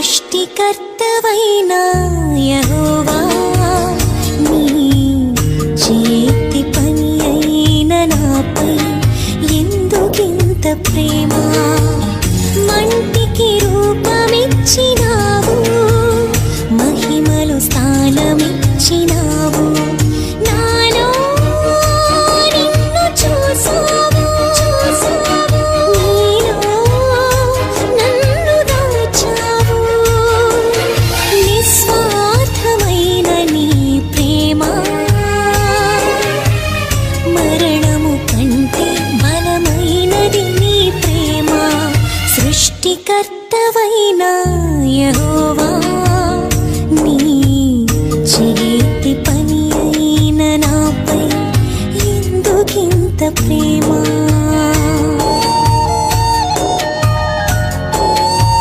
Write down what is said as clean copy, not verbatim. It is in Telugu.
సృష్టికర్తవైన యెహోవా నీ చేతి పని అయిన నాపై ఎందుకింత ప్రేమ మంటికి రూపమిచ్చినావు మహిమలు స్థానమిచ్చినావు నాలో నిన్ను చూసావు నీలో నన్ను దాచావు నిస్వార్థమైన నీ ప్రేమ మరణము కంటే బలమైనది నీ ప్రేమ సృష్టికర్తవైన యెహోవా నీ చేతి పని అయిన నాపై ఎందుకింత ప్రేమ